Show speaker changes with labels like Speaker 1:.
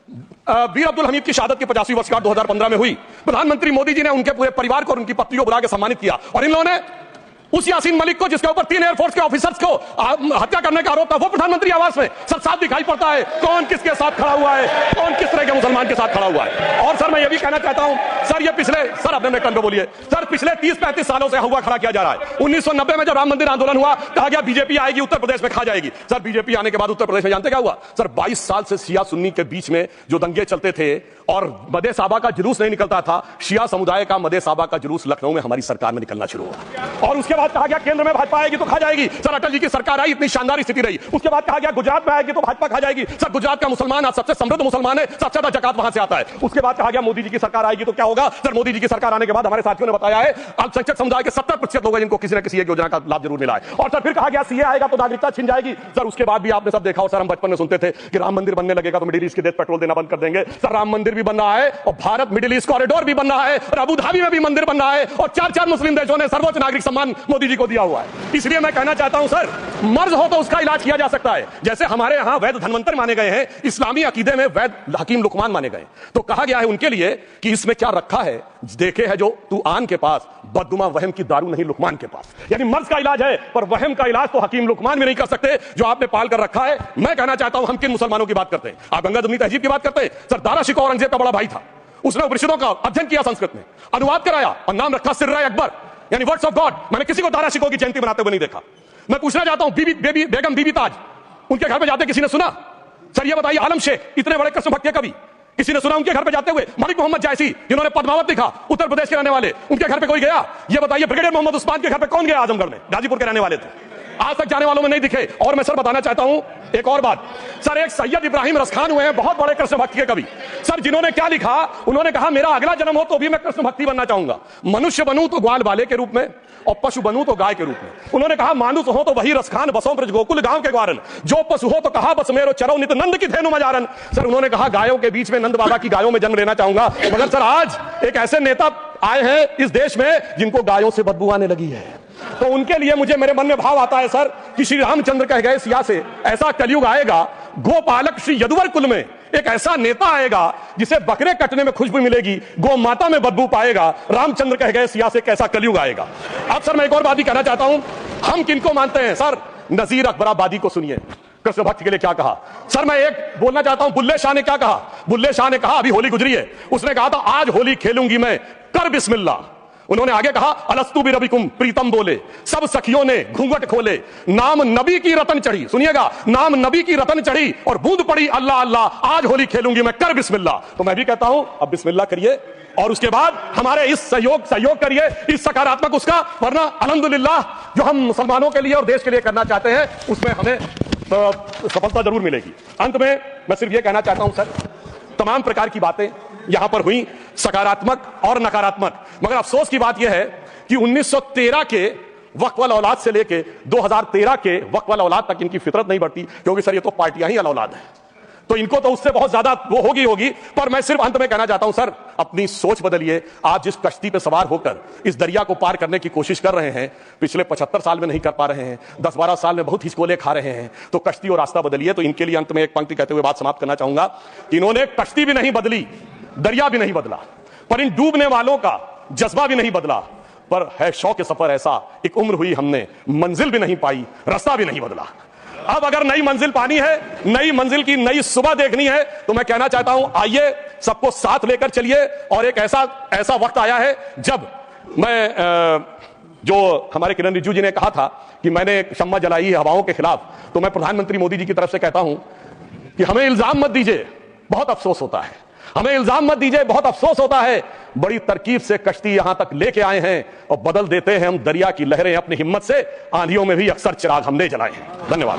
Speaker 1: वीर अब्दुल हमीद की शहादत की 50वीं वर्षगांठ 2015 में हुई। प्रधानमंत्री मोदी जी ने उनके पूरे परिवार को और उनकी पत्नी को बुला के सम्मानित किया, और इन लोगों ने उस यासीन मलिक को, जिसके ऊपर 3 एयरफोर्स के ऑफिसर्स को हत्या करने का आरोप था, वो प्रधानमंत्री आवास में सब साफ दिखाई पड़ता है कौन किसके साथ खड़ा हुआ है, कौन किस तरह के मुसलमान के साथ खड़ा हुआ है। और सर मैं ये भी कहना चाहता हूं सर, ये पिछले सर अपने मेरे कंधे बोलिए सर, पिछले 30-35 सालों से हुआ खड़ा किया जा रहा है। 1990 में जब राम मंदिर आंदोलन हुआ, कहा गया बीजेपी आएगी उत्तर प्रदेश में खा जाएगी। सर बीजेपी आने के बाद उत्तर प्रदेश में जानते क्या हुआ सर, 22 साल से शिया सुन्नी के बीच में जो दंगे चलते थे और मदे साहबा का जुलूस नहीं निकलता था, शिया समुदाय का मदे साहबा का जुलूस लखनऊ में हमारी सरकार में निकलना शुरू हुआ, और उसके बाद कहा गया केंद्र में भाजपा आएगी तो खा जाएगी। सर अटल जी की सरकार आई, इतनी शानदार स्थिति रही। उसके बाद कहा गया गुजरात में आएगी तो भाजपा खा जाएगी। सर गुजरात का मुसलमान आज सबसे समृद्ध मुसलमान है, सबसे ज्यादा जकात वहां से आता है। उसके बाद कहा गया मोदी जी की सरकार आएगी तो क्या होगा। सर मोदी जी की सरकार आने के बाद हमारे साथियों ने बताया है अल्पसंख्यक समुदाय के 70% लोग हैं जिनको किसी न किसी एक योजना का लाभ जरूर मिला है। और सर फिर कहा गया सीए आएगा तो नागरिकता छिन जाएगी। सर उसके बाद भी आपने सब देखा हो, सर हम बचपन में सुनते थे कि राम मंदिर बनने लगेगा तो मिडिल ईस्ट के देश पेट्रोल देना बंद कर देंगे। सर राम मंदिर भी बन रहा है और भारत मिडिल ईस्ट कॉरिडोर भी बन रहा है और अबू धाबी में भी मंदिर बन रहा है और 4 मुस्लिम देशों ने सर्वोच्च नागरिक सम्मान मोदी जी को दिया हुआ है। इसलिए मैं कहना चाहता हूं सर, मर्ज हो तो उसका इलाज किया जा सकता है। जैसे हमारे यहां वैद धन्वंतर माने गए हैं, इस्लामी अकीदे में वैद हकीम लुकमान माने गए, तो कहा गया है उनके लिए कि इसमें क्या रखा है, देखे है जो तू आन के पास, बददुमा वहम की दारू नहीं लुकमान के पास। यानी मर्ज का इलाज है पर वहम का इलाज तो हकीम लुकमान भी नहीं कर सकते जो आपने पाल कर रखा है। मैं कहना चाहता हूं हम किन मुसलमानों की बात करते हैं, आप गंगा जमुनी तहजीब की बात करते हैं। सर दारा शिकोह औरंगजेब का बड़ा भाई था, उसने उपनिषदों का अध्ययन किया, संस्कृत में अनुवाद कराया और नाम रखा सिर्रा अकबर, यानी वर्ड्स ऑफ गॉड। मैंने किसी को दारा शिकोह की जयंती बनाते हुए नहीं देखा। मैं पूछना चाहता हूं बेगम बीबी ताज, उनके घर पे जाते किसी ने सुना? सर ये बताइए, आलम शेख इतने बड़े कृष्ण भक्त के कवि, किसी ने सुना उनके घर पे जाते हुए? मलिक मोहम्मद जायसी जिन्होंने पद्मावत लिखा, उत्तर प्रदेश के रहने वाले, उनके घर पे कोई गया? ये बताइए ब्रिगेडियर मोहम्मद उस्मान के घर पे कौन गया? आजमगढ़ में, गाजीपुर के रहने वाले थे, आज तक जाने वालों में नहीं दिखे। और मैं सर बताना चाहता हूं एक और बात, सर एक सैयद इब्राहिम रसखान हुए हैं, बहुत बड़े कृष्ण भक्ति के कवि। सर जिन्होंने क्या लिखा, उन्होंने कहा मेरा अगला जन्म हो तो भी मैं कृष्ण भक्ति बनना चाहूंगा, मनुष्य बनूं तो ग्वाल बाले के रूप में और पशु बनूं तो गाय के रूप में। उन्होंने कहा मानुष हो तो वही रसखान बसों ब्रज गोकुल गांव के ग्वारन, जो पशु हो तो कहा बस मेरो चरो नित नंद की धेनु मजारन। सर उन्होंने कहा गायों के बीच में नंद बाबा की गायों में जन्म लेना चाहूंगा। मगर सर आज एक ऐसे नेता आए हैं इस देश में जिनको गायों से बदबू आने लगी है, तो उनके लिए मुझे मेरे मन में भाव आता है सर कि श्री रामचंद्र कह गए सिया से ऐसा कलयुग आएगा, गोपालक श्री यदुवर कुल में एक ऐसा नेता आएगा जिसे बकरे कटने में खुशबू मिलेगी, गौ माता में बदबू पाएगा। रामचंद्र कह गए सिया से कैसा कलयुग आएगा। अब सर मैं एक और बात भी कहना चाहता हूं, हम किनको मानते हैं सर? नजीर अकबराबादी को सुनिए, कृष्ण भक्त के लिए क्या कहा। सर मैं एक बोलना चाहता हूं, बुल्ले शाह ने क्या कहा? बुल्ले शाह ने कहा, अभी होली गुजरी है, उसने कहा था आज होली खेलूंगी मैं, कर बिस्मिल्लाह। उन्होंने आगे कहा अलस्तु बि रबिकुम, प्रीतम बोले, सब सखियों ने घूंघट खोले, नाम नबी की रतन चढ़ी, सुनिएगा, नाम नबी की रतन चढ़ी और बूंद पड़ी अल्लाह अल्लाह, आज होली खेलूंगी मैं, कर बिस्मिल्लाह। तो मैं भी कहता हूं अब बिस्मिल्लाह करिए और उसके बाद हमारे इस सहयोग करिए, इस सकारात्मक उसका, वरना अल्हम्दुलिल्लाह जो हम मुसलमानों के लिए और देश के लिए करना चाहते हैं उसमें हमें सफलता जरूर मिलेगी। अंत में मैं सिर्फ यह कहना चाहता हूं सर, तमाम प्रकार की बातें यहां पर हुई, सकारात्मक और नकारात्मक, मगर अफसोस की बात यह है कि 1913 के वक्फ वाल औलाद से लेके 2013 के वक्फ वाल औलाद तक इनकी फितरत नहीं बढ़ती, क्योंकि सर ये तो पार्टियां ही अल औलाद है, तो इनको तो उससे बहुत ज्यादा वो होगी। पर मैं सिर्फ अंत में कहना चाहता हूं सर, अपनी सोच बदलिए। आप जिस कश्ती पे सवार होकर इस दरिया को पार करने की कोशिश कर रहे हैं, पिछले 75 साल में नहीं कर पा रहे हैं, 10-12 साल में बहुत हिचकोले खा रहे हैं, तो कश्ती और रास्ता बदलिए। तो इनके लिए अंत में एक पंक्ति कहते हुए बात समाप्त करना चाहूंगा कि इन्होंने कश्ती भी नहीं बदली, दरिया भी नहीं बदला, पर इन डूबने वालों का जज्बा भी नहीं बदला, पर है शौक सफर ऐसा, एक उम्र हुई हमने मंजिल भी नहीं पाई, रास्ता भी नहीं बदला। अब अगर नई मंजिल पानी है, नई मंजिल की नई सुबह देखनी है, तो मैं कहना चाहता हूं आइए सबको साथ लेकर चलिए। और एक ऐसा वक्त आया है जब मैं जो हमारे किरण रिजिजू जी ने कहा था कि मैंने शम्मा जलाई हवाओं के खिलाफ, तो मैं प्रधानमंत्री मोदी जी की तरफ से कहता हूं कि हमें इल्जाम मत दीजिए, बहुत अफसोस होता है, हमें इल्जाम मत दीजिए, बहुत अफसोस होता है। बड़ी तरकीब से कश्ती यहां तक लेके आए हैं और बदल देते हैं हम दरिया की लहरें अपनी हिम्मत से, आंधियों में भी अक्सर चिराग हमने जलाए हैं। धन्यवाद।